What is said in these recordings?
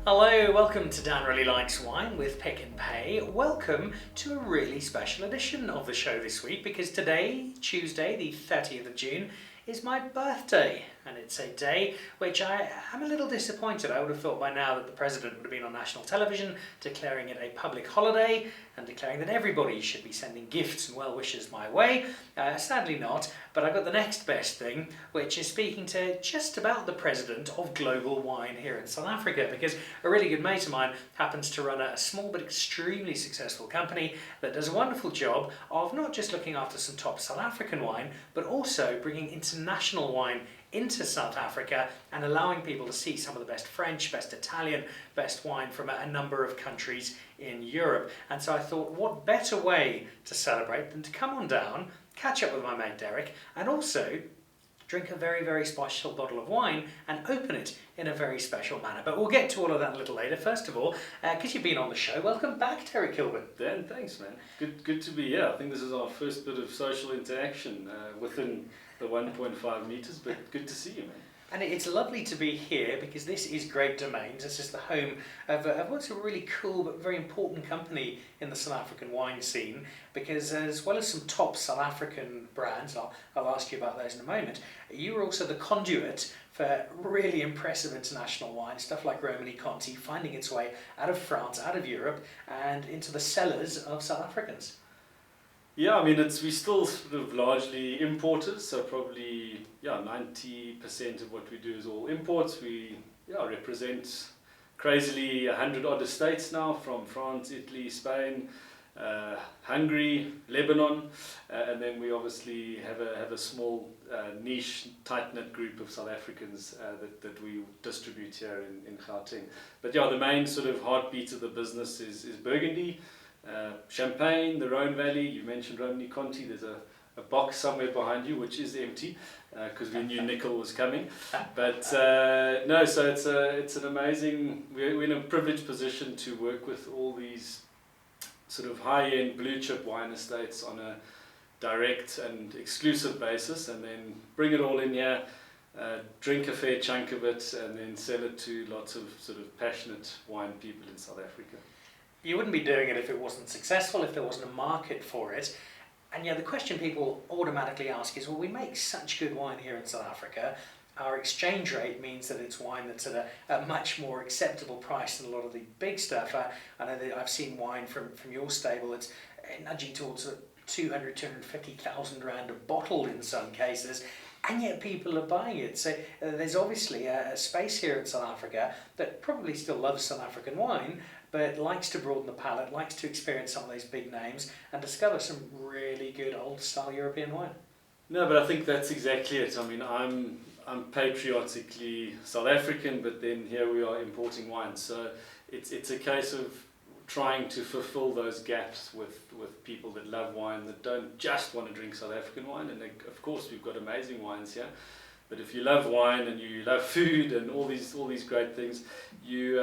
Hello, welcome to Dan Really Likes Wine with Pick and Pay. Welcome to a really special edition of the show this week because today, Tuesday the 30th of June, is my birthday, and it's a day which I am a little disappointed. I would have thought by now that the President would have been on national television declaring it a public holiday and declaring that everybody should be sending gifts and well wishes my way. Sadly not, but I got the next best thing, which is speaking to just about the President of global wine here in South Africa, because a really good mate of mine happens to run a small but extremely successful company that does a wonderful job of not just looking after some top South African wine, but also bringing international wine into South Africa and allowing people to see some of the best French, best Italian, best wine from a number of countries in Europe. And so I thought, what better way to celebrate than to come on down, catch up with my mate Derek, and also drink a very, very special bottle of wine and open it in a very special manner. But we'll get to all of that a little later. First of all, because you've been on the show, welcome back, Derek Kilpin. Dan, thanks, man. Good to be here. I think this is our first bit of social interaction within the 1.5 meters, but good to see you, man. And it's lovely to be here because this is Great Domains. This is the home of what's a really cool but very important company in the South African wine scene, because as well as some top South African brands, I'll ask you about those in a moment, you are also the conduit for really impressive international wine, stuff like Romani Conti finding its way out of France, out of Europe, and into the cellars of South Africans. Yeah, I mean, we still sort of largely importers, so probably 90% of what we do is all imports. We represent crazily 100 odd estates now from France, Italy, Spain, Hungary, Lebanon, and then we obviously have a small niche, tight-knit group of South Africans that we distribute here in Gauteng. But yeah, the main sort of heartbeat of the business is Burgundy. Champagne, the Rhone Valley, you mentioned Romani Conti, there's a box somewhere behind you which is empty because we knew nickel was coming. But no, so it's an amazing, we're in a privileged position to work with all these sort of high-end blue chip wine estates on a direct and exclusive basis, and then bring it all in here, drink a fair chunk of it, and then sell it to lots of sort of passionate wine people in South Africa. You wouldn't be doing it if it wasn't successful, if there wasn't a market for it. And yeah, the question people automatically ask is, well, we make such good wine here in South Africa. Our exchange rate means that it's wine that's at a much more acceptable price than a lot of the big stuff. I know that I've seen wine from your stable that's nudging towards 200, 250,000 rand a bottle in some cases. And yet people are buying it. So there's obviously a space here in South Africa that probably still loves South African wine, but likes to broaden the palate, likes to experience some of those big names and discover some really good old style European wine. No, but I think that's exactly it. I mean, I'm patriotically South African, but then here we are importing wine. So it's a case of trying to fulfill those gaps with people that love wine, that don't just want to drink South African wine. And of course we've got amazing wines here, but if you love wine and you love food and all these great things, you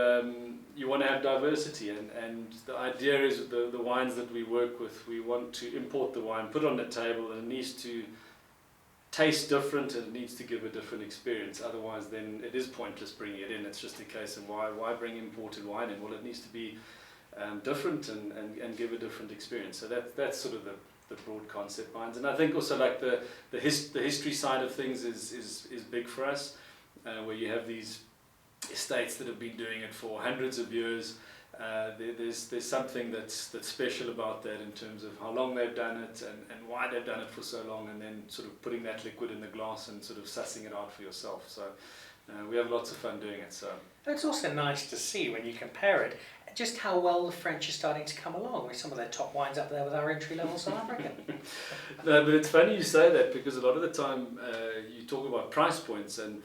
want to have diversity. And the idea is with the wines that we work with, we want to import the wine, put it on the table, and it needs to taste different and it needs to give a different experience. Otherwise then it is pointless bringing it in. It's just a case of why bring imported wine in? Well, it needs to be different and give a different experience. So that's sort of the broad concept behind. And I think also like the history side of things is big for us, where you have these estates that have been doing it for hundreds of years. There's something that's special about that in terms of how long they've done it and why they've done it for so long, and then sort of putting that liquid in the glass and sort of sussing it out for yourself. So we have lots of fun doing it. So it's also nice to see when you compare it just how well the French are starting to come along with some of their top wines up there with our entry-level South African. No, but it's funny you say that, because a lot of the time you talk about price points, and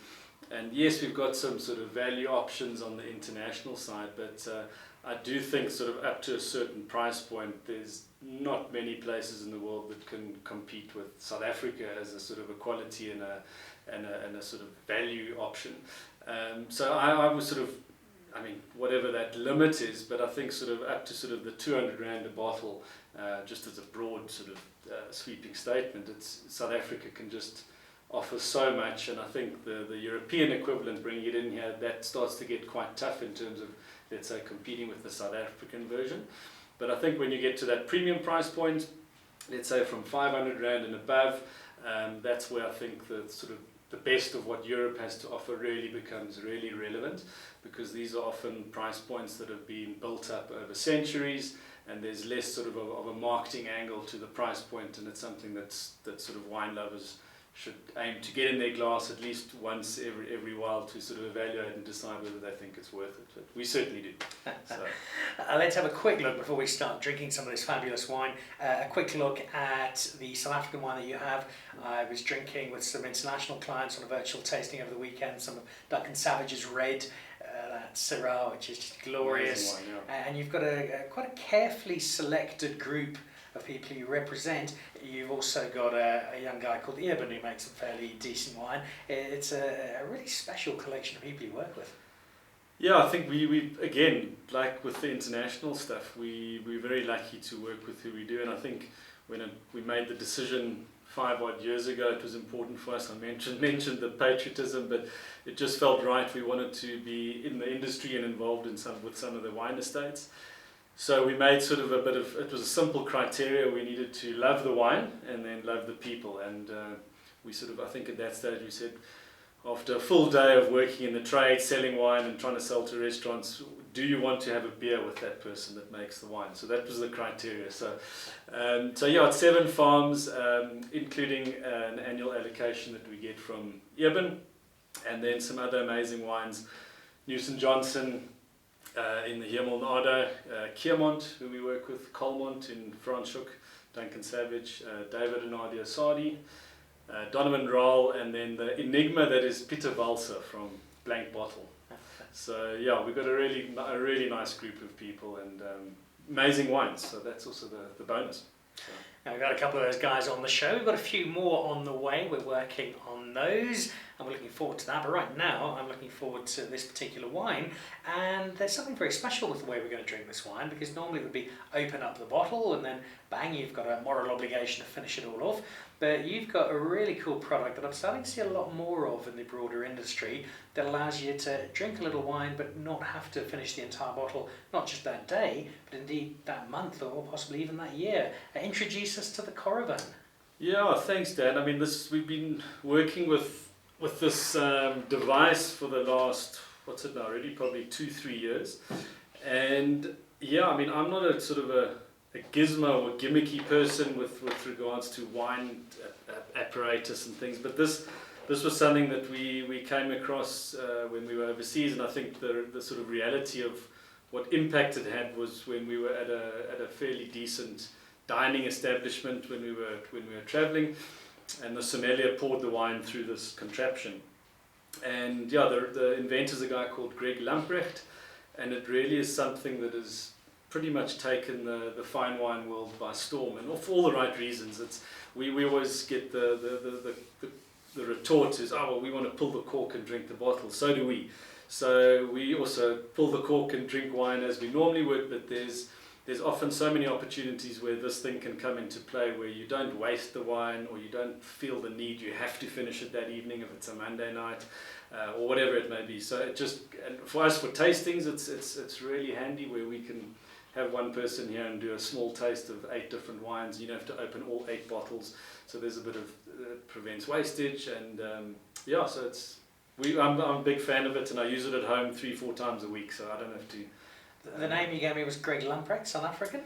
yes, we've got some sort of value options on the international side, but I do think sort of up to a certain price point, there's not many places in the world that can compete with South Africa as a sort of a quality and a sort of value option. So I was sort of, I mean, whatever that limit is, but I think sort of up to sort of the 200 Rand a bottle, just as a broad sort of sweeping statement, South Africa can just offers so much, and I think the European equivalent, bringing it in here, that starts to get quite tough in terms of, let's say, competing with the South African version. But I think when you get to that premium price point, let's say from 500 Rand and above, that's where I think the sort of the best of what Europe has to offer really becomes really relevant, because these are often price points that have been built up over centuries, and there's less sort of a marketing angle to the price point, and it's something that sort of wine lovers should aim to get in their glass at least once every while to sort of evaluate and decide whether they think it's worth it. But we certainly do. So. Let's have a quick look before we start drinking some of this fabulous wine. A quick look at the South African wine that you have. I was drinking with some international clients on a virtual tasting over the weekend, some of Duncan Savage's Red, that Syrah, which is just glorious. Wine, yeah. And you've got quite a carefully selected group of people you represent. You've also got a young guy called Kilpin who makes some fairly decent wine. It's a really special collection of people you work with. Yeah, I think we again, like with the international stuff, we're very lucky to work with who we do, and I think when we made the decision 5 odd years ago, it was important for us. I mentioned the patriotism, but it just felt right. We wanted to be in the industry and involved with some of the wine estates. So we made sort of it was a simple criteria. We needed to love the wine and then love the people. And we sort of, I think at that stage we said, after a full day of working in the trade, selling wine and trying to sell to restaurants, do you want to have a beer with that person that makes the wine? So that was the criteria. So yeah, it's 7 farms, including an annual allocation that we get from Kilpin, and then some other amazing wines. Newson Johnson, in the Heermel Kiermont, who we work with, Colmont in Franschhoek, Duncan Savage, David and Nadia Sadi, Donovan Rahl, and then the Enigma that is Pieter Walser from Blank Bottle. So yeah, we've got a really nice group of people and amazing wines, so that's also the bonus. So. Now we've got a couple of those guys on the show. We've got a few more on the way. We're working on those and we're looking forward to that. But right now I'm looking forward to this particular wine, and there's something very special with the way we're going to drink this wine, because normally it would be open up the bottle and then bang, you've got a moral obligation to finish it all off. But you've got a really cool product that I'm starting to see a lot more of in the broader industry that allows you to drink a little wine but not have to finish the entire bottle, not just that day, but indeed that month or possibly even that year. Introduce us to the Coravan. Yeah, thanks Dan. I mean, we've been working with this device for the last, what's it now, already probably 2-3 years. And yeah, I mean, I'm not a sort of a gizmo or gimmicky person with regards to wine apparatus and things, but this was something that we came across when we were overseas, and I think the sort of reality of what impact it had was when we were at a fairly decent dining establishment when we were traveling, and the sommelier poured the wine through this contraption. And yeah, the inventor's a guy called Greg Lamprecht, and it really is something that has pretty much taken the fine wine world by storm, and for all the right reasons. We always get the retort is, oh well, we want to pull the cork and drink the bottle. So do we. So we also pull the cork and drink wine as we normally would, but there's often so many opportunities where this thing can come into play, where you don't waste the wine, or you don't feel the need you have to finish it that evening if it's a Monday night, or whatever it may be. So it just, and for us, for tastings, it's really handy where we can have one person here and do a small taste of 8 different wines. You don't have to open all 8 bottles, so there's a bit of prevents wastage, and yeah, so I'm a big fan of it, and I use it at home 3-4 times a week, so I don't have to. The name you gave me was Greg Lamprecht, South African?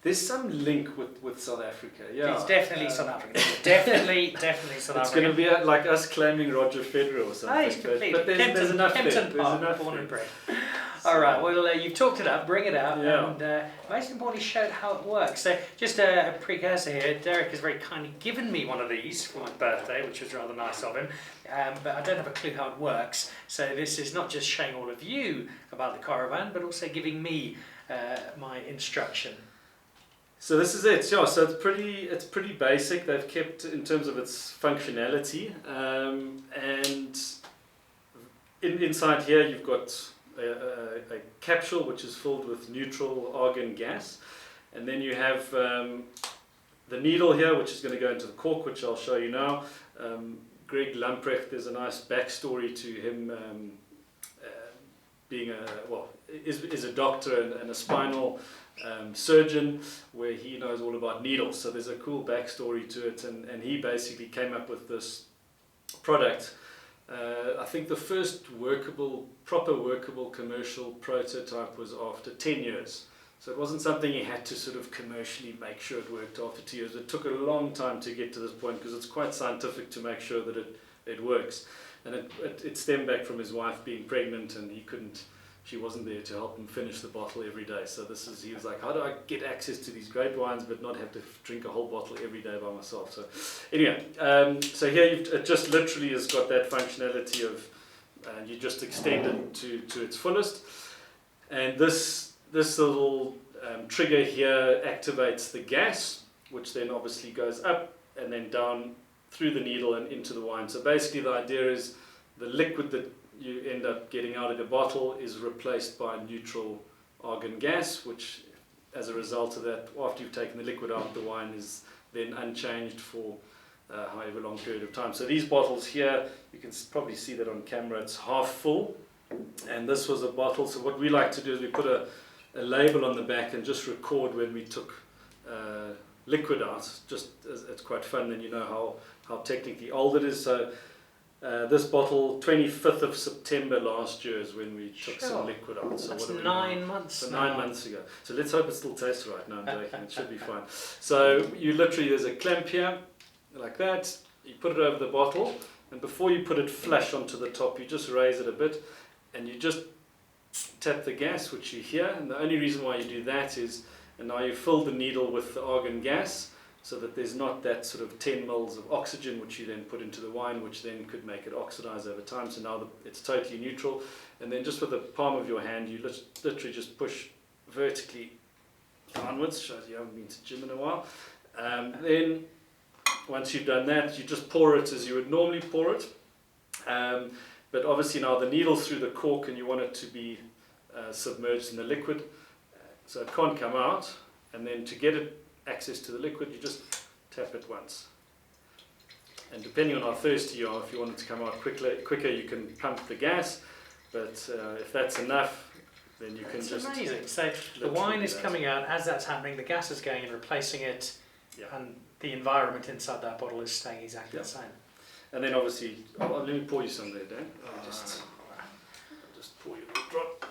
There's some link with South Africa, yeah. It's definitely South African. Definitely South African. It's going to be like us claiming Roger Federer or something. He's complete. But there's enough there. Kempton Park, born and bred. All right, well, you've talked it up, bring it out, yeah. And most importantly, showed how it works. So just a precursor here, Derek has very kindly given me one of these for my birthday, which was rather nice of him, but I don't have a clue how it works. So this is not just showing all of you about the Coravan, but also giving me my instruction. So this is it, yeah. So it's pretty basic. They've kept in terms of its functionality, and inside here you've got a capsule which is filled with neutral argon gas, and then you have the needle here, which is going to go into the cork, which I'll show you now. Greg Lamprecht, there's a nice backstory to him being is a doctor and a spinal surgeon, where he knows all about needles. So there's a cool backstory to it, and he basically came up with this product. I think the first proper workable commercial prototype was after 10 years. So it wasn't something he had to sort of commercially make sure it worked after 2 years. It took a long time to get to this point, because it's quite scientific to make sure that it works. And it stemmed back from his wife being pregnant, and she wasn't there to help him finish the bottle every day. So he was like, how do I get access to these great wines but not have to drink a whole bottle every day by myself? So anyway, so here it just literally has got that functionality of you just extend it to its fullest. And this little trigger here activates the gas, which then obviously goes up and then down through the needle and into the wine. So basically the idea is the liquid that you end up getting out of the bottle is replaced by neutral argon gas, which as a result of that, after you've taken the liquid out, the wine is then unchanged for however long period of time. So these bottles here, you can probably see that on camera, it's half full, and this was a bottle. So what we like to do is we put a label on the back and just record when we took liquid out, just as it's quite fun, and you know how technically old it is. So this bottle, 25th of September last year is when we took some liquid out. So that's what 9 months. So 9 months ago. So let's hope it still tastes right. No, I'm joking. It should be fine. So you literally, there's a clamp here, like that. You put it over the bottle, and before you put it flush onto the top, you just raise it a bit, and you just tap the gas, which you hear. And the only reason why you do that is, and now you fill the needle with the argon gas, so that there's not that sort of 10 mils of oxygen which you then put into the wine, which then could make it oxidize over time. So now it's totally neutral. And then just with the palm of your hand, you literally just push vertically downwards. Shows you haven't been to gym in a while. Then once you've done that, you just pour it as you would normally pour it. But obviously now the needle's through the cork, and you want it to be submerged in the liquid, so it can't come out. And then to get it access to the liquid, you just tap it once. And depending on how thirsty you are, if you want it to come out quicker, you can pump the gas. But if that's enough, then you can just... It's amazing. So the wine is coming out as that's happening, the gas is going and replacing it, and the environment inside that bottle is staying exactly the same. And then obviously, let me pour you some there, Dan. I'll just pour you a drop.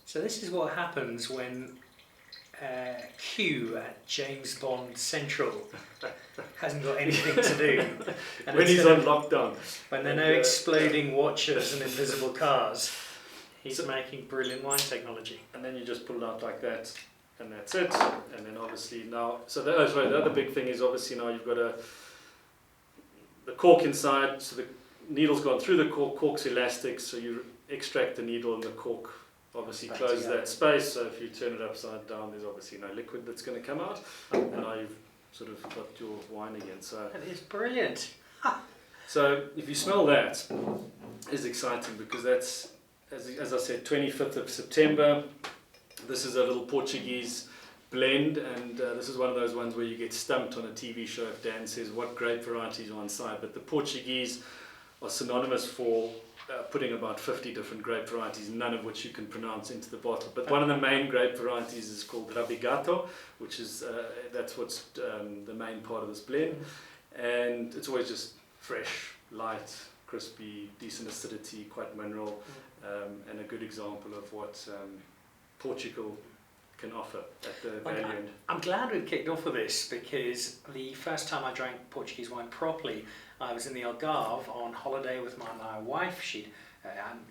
So this is what happens when Q at James Bond Central hasn't got anything to do. And when he's on lockdown. When there are no exploding watches and invisible cars, he's making brilliant wine technology. And then you just pull it out like that, and that's it. And then obviously now, the other big thing is obviously now you've got the cork inside, so the needle's gone through the cork, cork's elastic, so you extract the needle and the cork obviously closes that space. So if you turn it upside down, there's obviously no liquid that's going to come out, and now you've sort of got your wine again. So that is brilliant. So if you smell that, it's exciting, because that's, as I said, 25th of September. This is a little Portuguese blend, and this is one of those ones where you get stumped on a TV show if Dan says what grape varieties are on side. But the Portuguese are synonymous for putting about 50 different grape varieties, none of which you can pronounce, into the bottle. But one of the main grape varieties is called Rabigato, which is that's what's the main part of this blend. And it's always just fresh, light, crispy, decent acidity, quite mineral, and a good example of what Portugal can offer at the value end. I'm glad we've kicked off with this, because the first time I drank Portuguese wine properly, I was in the Algarve on holiday with my wife. She'd,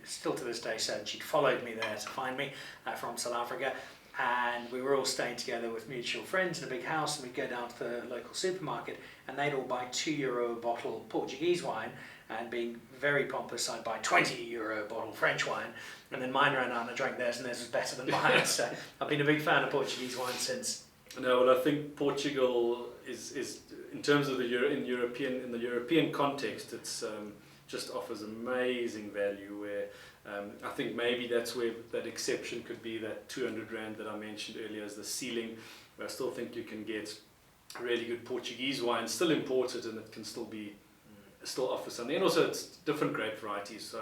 still to this day, said she'd followed me there to find me from South Africa, and we were all staying together with mutual friends in a big house, and we'd go down to the local supermarket, and they'd all buy €2 a bottle Portuguese wine, and being very pompous, I'd buy €20 a bottle French wine, and then mine ran out and I drank theirs, and theirs was better than mine. So I've been a big fan of Portuguese wine since. No, well, I think Portugal is in terms of the European context, it's just offers amazing value. Where I think maybe that's where that exception could be, that 200 rand that I mentioned earlier as the ceiling. But I still think you can get really good Portuguese wine, still imported, and it can still offer something. And also it's different grape varieties, so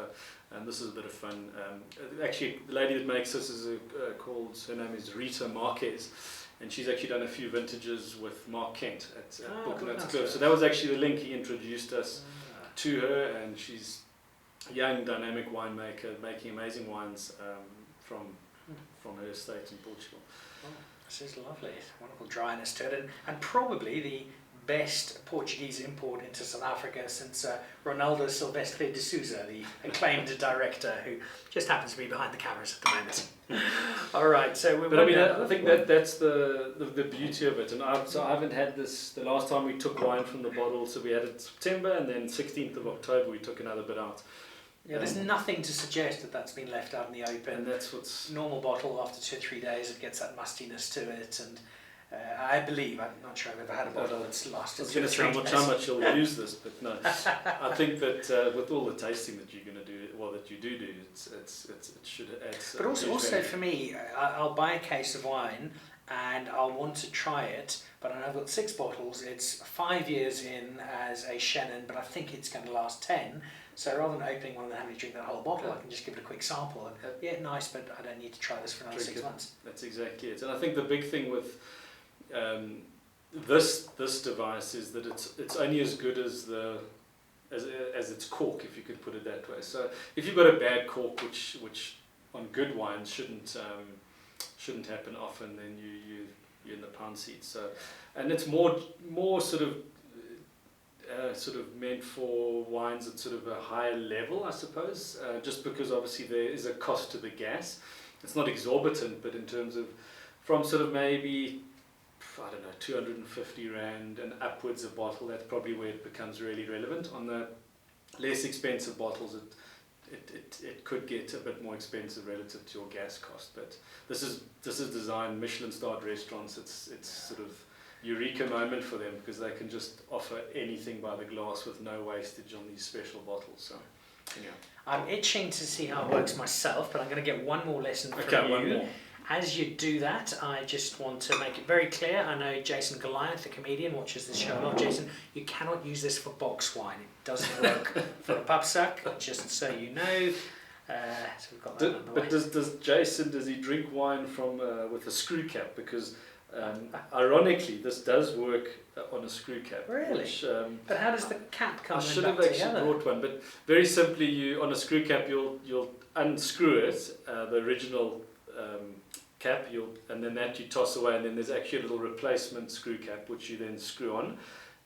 this is a bit of fun. Actually, the lady that makes this is her name is Rita Marquez, and she's actually done a few vintages with Mark Kent at Bodegas Muga. So that was actually the link. He introduced us to her, and she's a young, dynamic winemaker making amazing wines from her estate in Portugal. Oh, this is lovely. Wonderful dryness to it, and probably the best Portuguese import into South Africa since Ronaldo Silvestre de Souza, the acclaimed director who just happens to be behind the cameras at the moment. All right, so I think that's the beauty of it. And I haven't had this. The last time we took wine from the bottle, so we had it September, and then 16th of October we took another bit out. Yeah, there's nothing to suggest that that's been left out in the open. And that's what's normal bottle. After 2 or 3 days, it gets that mustiness to it, and I believe, I'm not sure I've ever had a bottle that's lasted 2 or 3 days. How much you'll use this, but no, I think that with all the tasting that you're going to do, that you do, it should add. But also for me, I'll buy a case of wine and I'll want to try it, but I know I've got 6 bottles. It's 5 years in as a Chenin, but I think it's going to last 10. So rather than opening one and having to drink that whole bottle, I can just give it a quick sample. And, yeah, nice, but I don't need to try this for another 6 months. That's exactly it. And I think the big thing with this device is that it's only as good as its cork, if you could put it that way. So if you've got a bad cork, which on good wines shouldn't happen often, then you're in the pound seat. So, and it's more sort of meant for wines at sort of a higher level, I suppose, just because obviously there is a cost to the gas. It's not exorbitant, but in terms of from sort of maybe, I don't know, 250 Rand and upwards a bottle, that's probably where it becomes really relevant. On the less expensive bottles, it could get a bit more expensive relative to your gas cost. But this is designed Michelin-starred restaurants. It's sort of eureka moment for them, because they can just offer anything by the glass with no wastage on these special bottles. So, yeah. I'm itching to see how it works myself, but I'm going to get one more lesson from you. One more. As you do that, I just want to make it very clear. I know Jason Goliath, the comedian, watches this show a lot. Jason, you cannot use this for box wine. It doesn't work for a pub suck, just so you know. So we've got that but does Jason, does he drink wine from with a screw cap? Because ironically, this does work on a screw cap. Really? Which, but how does the cap come back together? I should have actually brought one, but very simply, on a screw cap, you'll unscrew it, the original cap, and then that you toss away, and then there's actually a little replacement screw cap which you then screw on,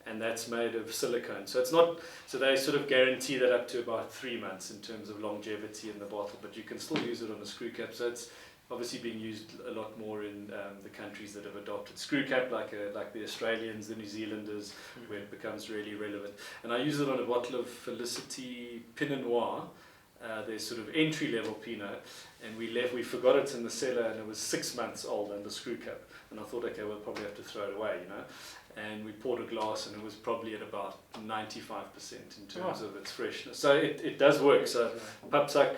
and that's made of silicone. So it's not, so they sort of guarantee that up to about 3 months in terms of longevity in the bottle, but you can still use it on a screw cap. So it's obviously being used a lot more in the countries that have adopted screw cap, like the Australians, the New Zealanders, where it becomes really relevant. And I use it on a bottle of Felicity Pinot Noir, their sort of entry-level Pinot, and we forgot it in the cellar, and it was 6 months old under screw cap, and I thought, okay, we'll probably have to throw it away, and we poured a glass, and it was probably at about 95% in terms of its freshness. So it does work. So pub suck,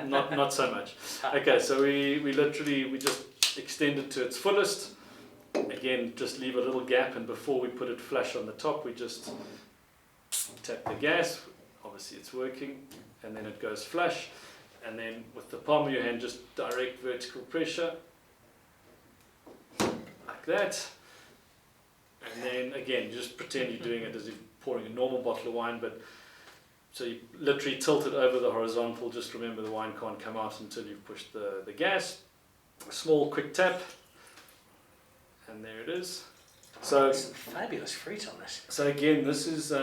not so much. Okay, so we just extend it to its fullest. Again, just leave a little gap, and before we put it flush on the top, we just tap the gas. Obviously it's working, and then it goes flush, and then with the palm of your hand, just direct vertical pressure, like that. And then again, just pretend you're doing it as if pouring a normal bottle of wine, but so you literally tilt it over the horizontal. Just remember, the wine can't come out until you've pushed the gas. A small quick tap, and there it is. So some fabulous fruit on this. So again, this is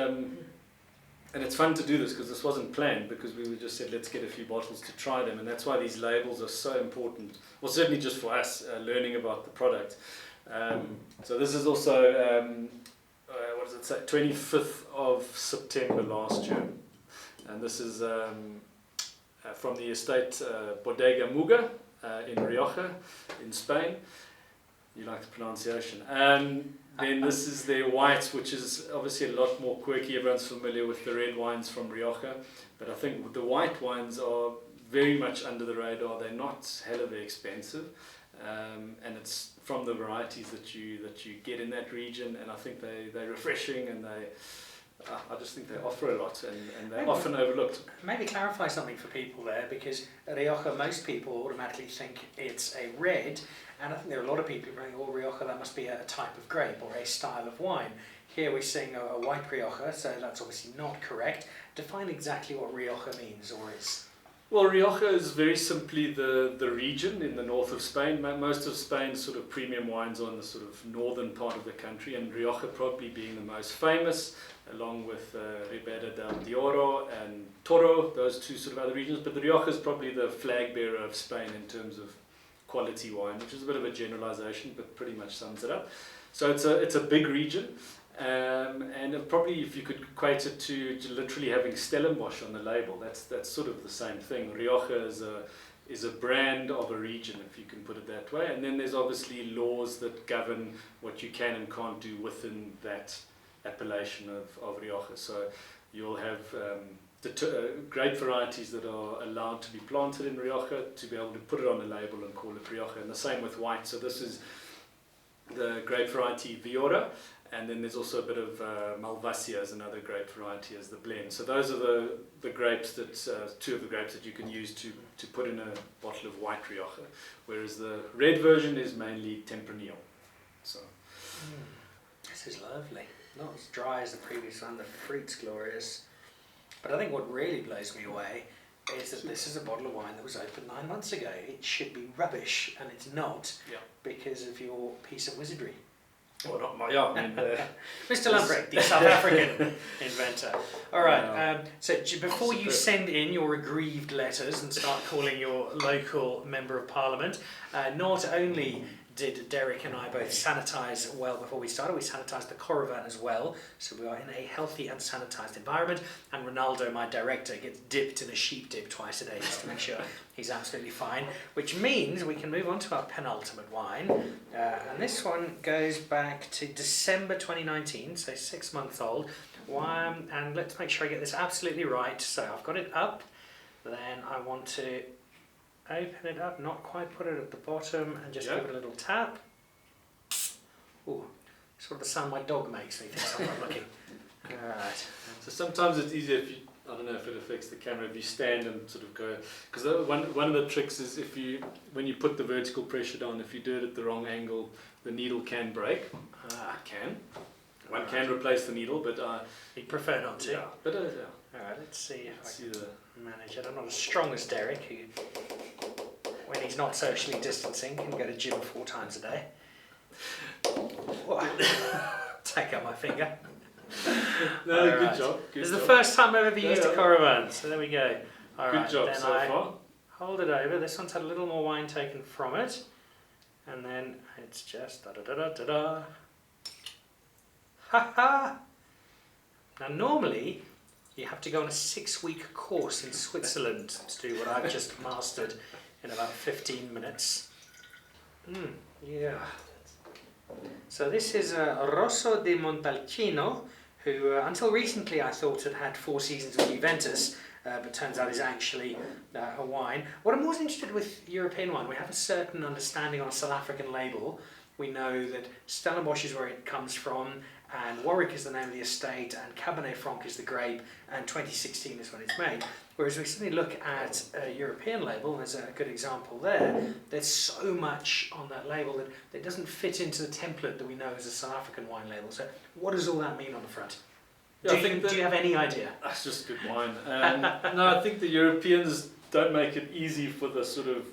and it's fun to do this because this wasn't planned, because we just said let's get a few bottles to try them, and that's why these labels are so important. Well, certainly just for us learning about the product. So this is also, what does it say, 25th of September last year. And this is from the estate Bodegas Muga in Rioja, in Spain. You like the pronunciation. Then this is their white, which is obviously a lot more quirky. Everyone's familiar with the red wines from Rioja. But I think the white wines are very much under the radar. They're not hell of expensive. And it's from the varieties that you get in that region, and I think they're refreshing, and I just think they offer a lot, and they're often overlooked. Maybe clarify something for people there, because Rioja, most people automatically think it's a red, and I think there are a lot of people who think, oh, Rioja, that must be a type of grape or a style of wine. Here we're seeing a white Rioja, so that's obviously not correct. Define exactly what Rioja means or is. Well, Rioja is very simply the region in the north of Spain. Most of Spain's sort of premium wines are in the sort of northern part of the country, and Rioja probably being the most famous, along with Ribera del Duero and Toro, those two sort of other regions. But the Rioja is probably the flag bearer of Spain in terms of quality wine, which is a bit of a generalization, but pretty much sums it up. So it's a big region. And probably, if you could equate it to literally having Stellenbosch on the label, that's sort of the same thing. Rioja is a brand of a region, if you can put it that way. And then there's obviously laws that govern what you can and can't do within that appellation of Rioja. So you'll have grape varieties that are allowed to be planted in Rioja to be able to put it on the label and call it Rioja. And the same with white. So this is the grape variety Viura. And then there's also a bit of Malvasia as another grape variety as the blend. So those are the grapes that, two of the grapes that you can use to put in a bottle of white Rioja. Whereas the red version is mainly Tempranillo. So this is lovely. Not as dry as the previous one, the fruit's glorious. But I think what really blows me away is that this is a bottle of wine that was opened 9 months ago. It should be rubbish, and it's not, because of your piece of wizardry. Well, not my Mr. Lamprecht, the South African inventor. All right, so before you send in your aggrieved letters and start calling your local member of parliament, not only did Derek and I both sanitise well before we started, we sanitised the caravan as well, so we are in a healthy and sanitised environment, and Ronaldo, my director, gets dipped in a sheep dip twice a day just to make sure he's absolutely fine, which means we can move on to our penultimate wine, and this one goes back to December 2019, so 6 months old, and let's make sure I get this absolutely right. So I've got it up, then I want to open it up, not quite put it at the bottom, and just give it a little tap. Ooh, sort of the sound my dog makes when he thinks I'm not looking. Alright. So sometimes it's easier if you, I don't know if it affects the camera, if you stand and sort of go, because one of the tricks is when you put the vertical pressure down, if you do it at the wrong angle, the needle can break. One can replace the needle, but you'd prefer not to. Yeah, but Alright, let's see if I can manage it. I'm not as strong as Derek, who, when he's not socially distancing, can go to gym 4 times a day. Take out my finger. No, good job. This is the first time I've ever used a caravan, so there we go. Good job then so far. Hold it over. This one's had a little more wine taken from it, and then it's just da da da da da da. Ha ha! Now normally you have to go on a 6-week course in Switzerland to do what I've just mastered in about 15 minutes. Yeah. So this is Rosso di Montalcino, who until recently I thought had 4 seasons with Juventus, but turns out is actually a wine. What I'm most interested with European wine, we have a certain understanding on a South African label. We know that Stellenbosch is where it comes from, and Warwick is the name of the estate, and Cabernet Franc is the grape, and 2016 is when it's made. Whereas we suddenly look at a European label, and there's a good example there, there's so much on that label that it doesn't fit into the template that we know as a South African wine label. So what does all that mean on the front? Do you have any idea? That's just good wine. No, I think the Europeans don't make it easy for the sort of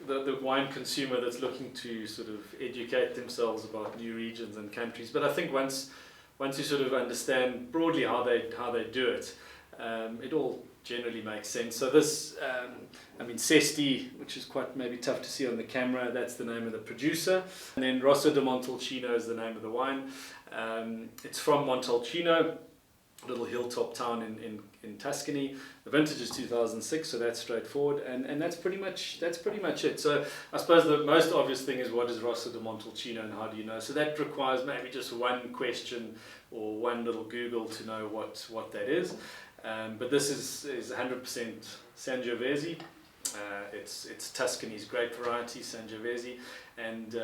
the wine consumer that's looking to sort of educate themselves about new regions and countries. But I think once you sort of understand broadly how they do it, it all generally makes sense. So this, Sesti, which is quite maybe tough to see on the camera, that's the name of the producer. And then Rosso di Montalcino is the name of the wine. It's from Montalcino, a little hilltop town in Tuscany. The vintage is 2006, so that's straightforward, and that's pretty much it. So I suppose the most obvious thing is, what is Rosso di Montalcino and how do you know? So that requires maybe just one question or one little Google to know what that is. But this is 100% Sangiovese. It's Tuscany's grape variety, Sangiovese, and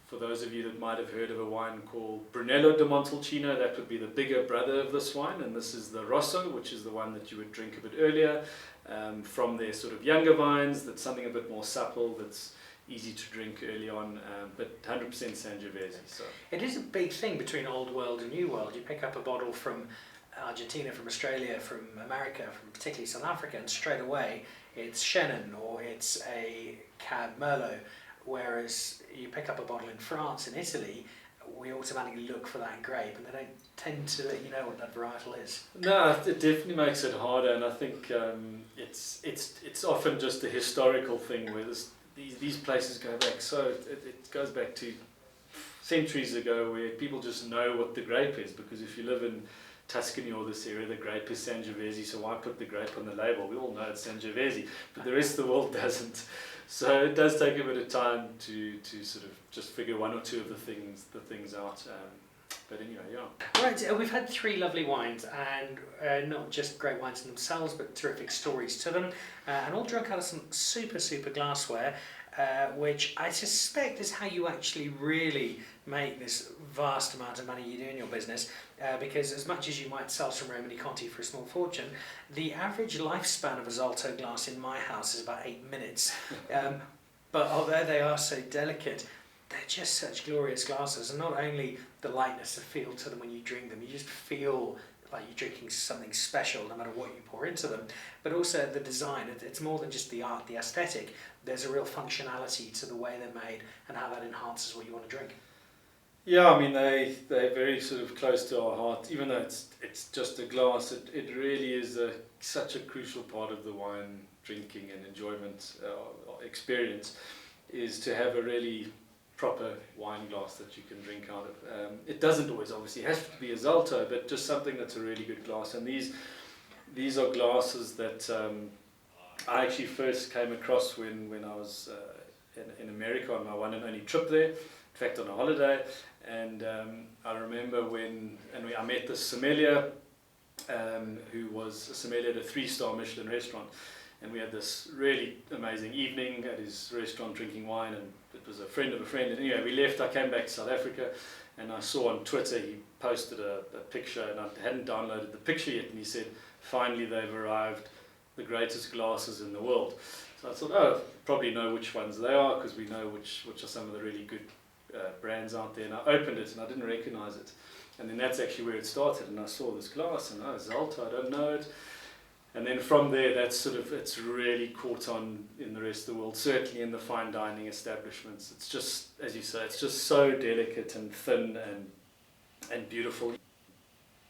for those of you that might have heard of a wine called Brunello Di Montalcino, that would be the bigger brother of this wine, and this is the Rosso, which is the one that you would drink a bit earlier, from their sort of younger vines. That's something a bit more supple, that's easy to drink early on, but 100% Sangiovese. So it is a big thing between Old World and New World. You pick up a bottle from Argentina, from Australia, from America, from particularly South Africa, and straight away it's Chenin or it's a Cab Merlot. Whereas you pick up a bottle in France and Italy, we automatically look for that grape, and they don't tend to let you know what that varietal is. No, it definitely makes it harder, and I think it's often just a historical thing where these places go back. So it goes back to centuries ago, where people just know what the grape is, because if you live in Tuscany or this area, the grape is Sangiovese, so why put the grape on the label? We all know it's Sangiovese, but the rest of the world doesn't. So it does take a bit of time to sort of just figure one or two of the things out. But anyway, yeah. Right, we've had 3 lovely wines, and not just great wines in themselves, but terrific stories to them, and all drunk out of some super, super glassware, which I suspect is how you actually really make this vast amount of money you do in your business, because as much as you might sell some Romani Conti for a small fortune, the average lifespan of a Zolto glass in my house is about 8 minutes. But although they are so delicate, they're just such glorious glasses, and not only the lightness of feel to them when you drink them, you just feel like you're drinking something special no matter what you pour into them, but also the design. It's more than just the art, the aesthetic. There's a real functionality to the way they're made and how that enhances what you want to drink. Yeah, I mean, they're very sort of close to our heart. Even though it's just a glass, it really is such a crucial part of the wine drinking and enjoyment experience, is to have a really proper wine glass that you can drink out of. It doesn't always obviously have to be a Zalto, but just something that's a really good glass. And these are glasses that I actually first came across when I was in America on my one and only trip there, in fact on a holiday. And I remember I met this sommelier who was a sommelier at a 3-star Michelin restaurant, and we had this really amazing evening at his restaurant drinking wine, and it was a friend of a friend. And anyway, we left. I came back to South Africa, and I saw on Twitter he posted a picture, and I hadn't downloaded the picture yet, and he said, finally they've arrived, the greatest glasses in the world. So I thought, probably know which ones they are, because we know which are some of the really good brands out there. And I opened it and I didn't recognize it, and then that's actually where it started. And I saw this glass and Zalto, I don't know it. And then from there, it's really caught on in the rest of the world, certainly in the fine dining establishments. It's just, as you say, it's just so delicate and thin and beautiful.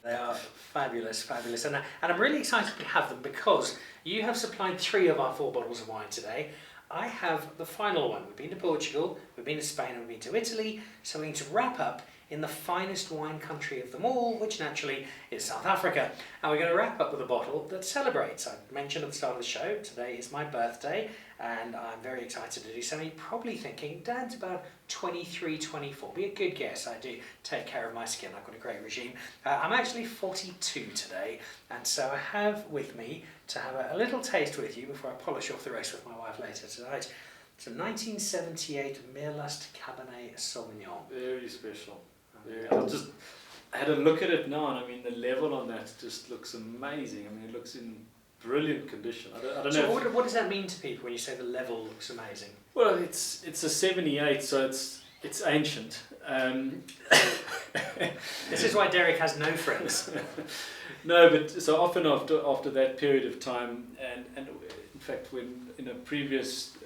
They are fabulous, fabulous. And I'm really excited to have them, because you have supplied 3 of our 4 bottles of wine today. I have the final one. We've been to Portugal, we've been to Spain, and we've been to Italy, so we need to wrap up in the finest wine country of them all, which naturally is South Africa. And we're going to wrap up with a bottle that celebrates. I mentioned at the start of the show, today is my birthday, and I'm very excited to do so. You're probably thinking, Dad's about 23, 24. Be a good guess. I do take care of my skin. I've got a great regime. I'm actually 42 today, and so I have with me to have a little taste with you before I polish off the rest with my wife later tonight. It's a 1978 Meerlust Cabernet Sauvignon. Very special. I had a look at it now, and I mean the level on that just looks amazing. I mean, it looks in brilliant condition. I don't know. So what does that mean to people when you say the level looks amazing? Well, it's a 78, so it's ancient. This is why Derek has no friends. No, but so often after that period of time, and in fact, when in a previous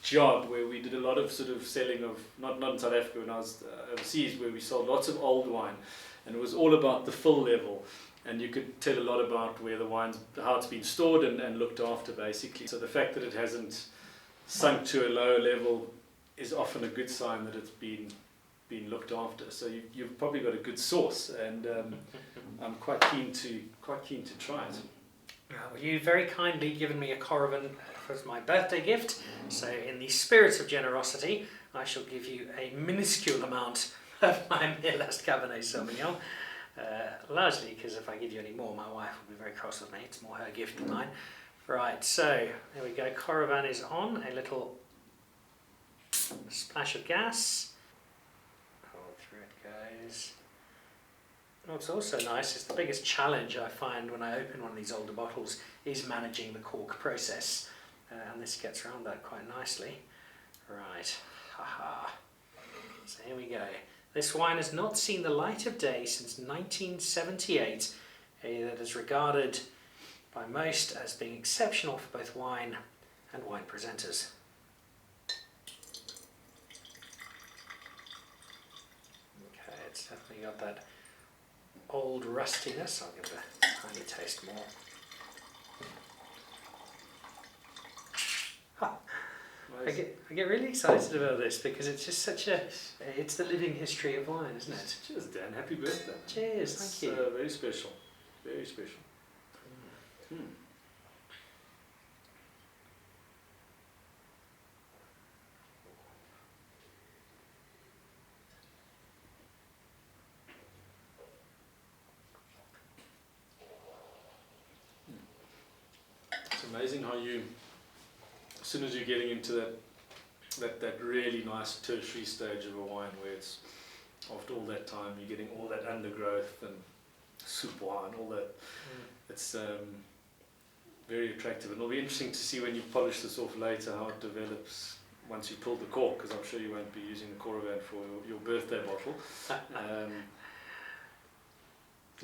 job where we did a lot of sort of selling of, not in South Africa, when I was overseas, where we sold lots of old wine, and it was all about the fill level, and you could tell a lot about where the wine's, how it's been stored and looked after, basically. So the fact that it hasn't sunk to a lower level is often a good sign that it's been looked after. So you've probably got a good source, and I'm quite keen to try it. Well, you've very kindly given me a Corrigan as my birthday gift, so in the spirit of generosity, I shall give you a minuscule amount of my Meerlust Cabernet Sauvignon, largely because if I give you any more, my wife will be very cross with me. It's more her gift than mine. Right, so there we go. Coravan is on. A little splash of gas. Oh, through it goes. What's also nice is the biggest challenge I find when I open one of these older bottles is managing the cork process. And this gets around that quite nicely. Right, haha. So here we go. This wine has not seen the light of day since 1978. That is regarded by most as being exceptional for both wine and wine presenters. Okay, it's definitely got that old rustiness. I'll give it a tiny taste more. I get really excited about this because it's just such a, it's the living history of wine, isn't it? Cheers, Dan. Happy birthday. Cheers, thank you. Very special. Very special. Mm. It's amazing how you, as soon as you're getting into that really nice tertiary stage of a wine where it's, after all that time, you're getting all that undergrowth and soup wine, all that. It's very attractive, and it'll be interesting to see when you polish this off later how it develops once you pull the cork, because I'm sure you won't be using the Coravan for your birthday bottle.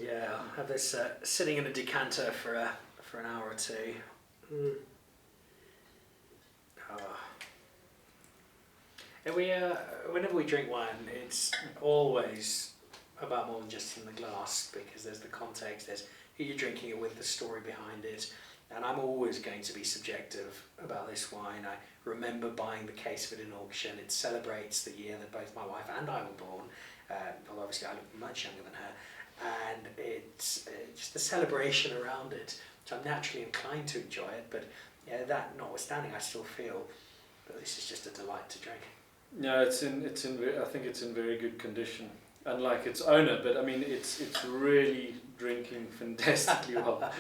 Yeah, I'll have this sitting in a decanter for an hour or two. Oh. And whenever we drink wine, it's always about more than just in the glass, because there's the context, there's who you're drinking it with, the story behind it, and I'm always going to be subjective about this wine. I remember buying the case of it in auction. It celebrates the year that both my wife and I were born, although obviously I look much younger than her, and it's just the celebration around it, which I'm naturally inclined to enjoy it, but yeah, that notwithstanding, I still feel that this is just a delight to drink. Yeah, I think it's in very good condition, unlike its owner. But I mean, it's really drinking fantastically well.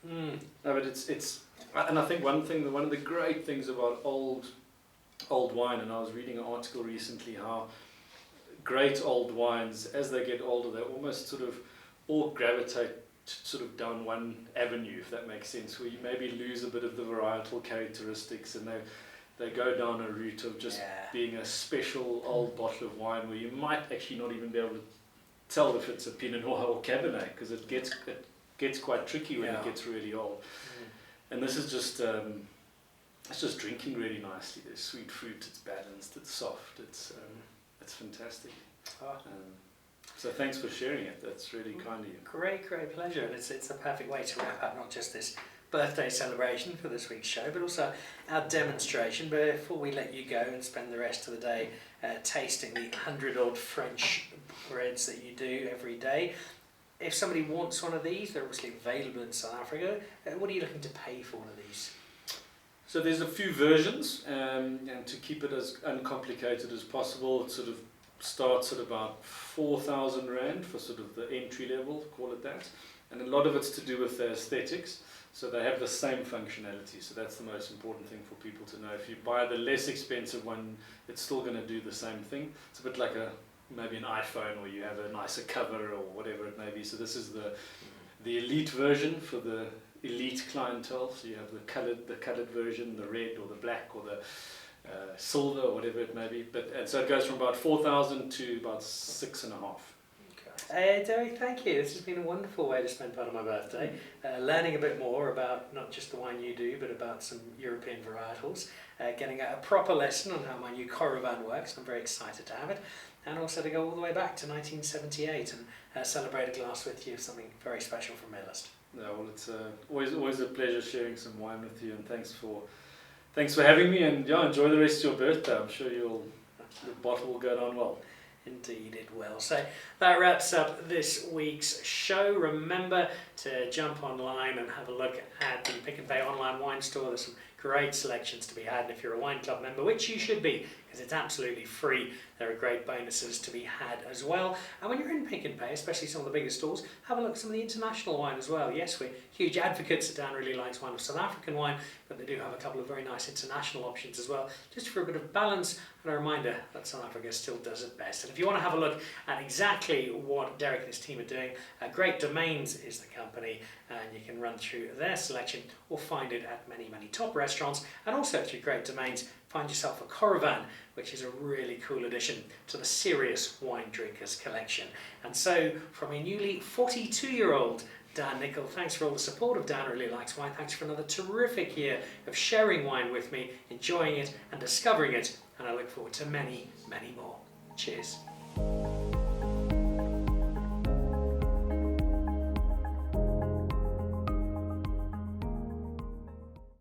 No, but it's, and I think one of the great things about old wine, and I was reading an article recently how great old wines, as they get older, they almost sort of all gravitate sort of down one avenue, if that makes sense, where you maybe lose a bit of the varietal characteristics, and they go down a route of just being a special old bottle of wine where you might actually not even be able to tell if it's a Pinot Noir or Cabernet, because it gets quite tricky when it gets really old. And this is just it's just drinking really nicely. There's sweet fruit, it's balanced, it's soft, it's fantastic. So thanks for sharing it. That's really kind of you. Great pleasure. And it's a perfect way to wrap up not just this birthday celebration for this week's show, but also our demonstration. But before we let you go and spend the rest of the day tasting the 100-odd French breads that you do every day, if somebody wants one of these, they're obviously available in South Africa. What are you looking to pay for one of these? So there's a few versions, and to keep it as uncomplicated as possible, it sort of starts at about 4,000 Rand for sort of the entry level, call it that. And a lot of it's to do with the aesthetics. So they have the same functionality. So that's the most important thing for people to know. If you buy the less expensive one, it's still going to do the same thing. It's a bit like maybe an iPhone, or you have a nicer cover or whatever it may be. So this is the elite version for the elite clientele. So you have the colored version, the red or the black or the silver or whatever it may be. And so it goes from about 4,000 to about 6,500. Derek, thank you. This has been a wonderful way to spend part of my birthday, learning a bit more about not just the wine you do, but about some European varietals, getting a proper lesson on how my new Coravan works. I'm very excited to have it, and also to go all the way back to 1978 and celebrate a glass with you of something very special from Meerlust. No, well, it's always a pleasure sharing some wine with you, and thanks for having me, and enjoy the rest of your birthday. I'm sure the bottle will go down well. Indeed it will. So that wraps up this week's show. Remember to jump online and have a look at the Pick n Pay online wine store. There's some great selections to be had, and if you're a wine club member, which you should be, because it's absolutely free, there are great bonuses to be had as well. And when you're in Pick n Pay, especially some of the bigger stores, have a look at some of the international wine as well. Yes, we're huge advocates that Dan really likes wine of South African wine, but they do have a couple of very nice international options as well, just for a bit of balance and a reminder that South Africa still does it best. And if you want to have a look at exactly what Derek and his team are doing, Great Domains is the company, and you can run through their selection or find it at many, many top restaurants. And also through Great Domains, find yourself a Caravan, which is a really cool addition to the Serious Wine Drinkers collection. And so, from a newly 42-year-old Dan Nicol, thanks for all the support of Dan Really Likes Wine. Thanks for another terrific year of sharing wine with me, enjoying it and discovering it. And I look forward to many, many more. Cheers.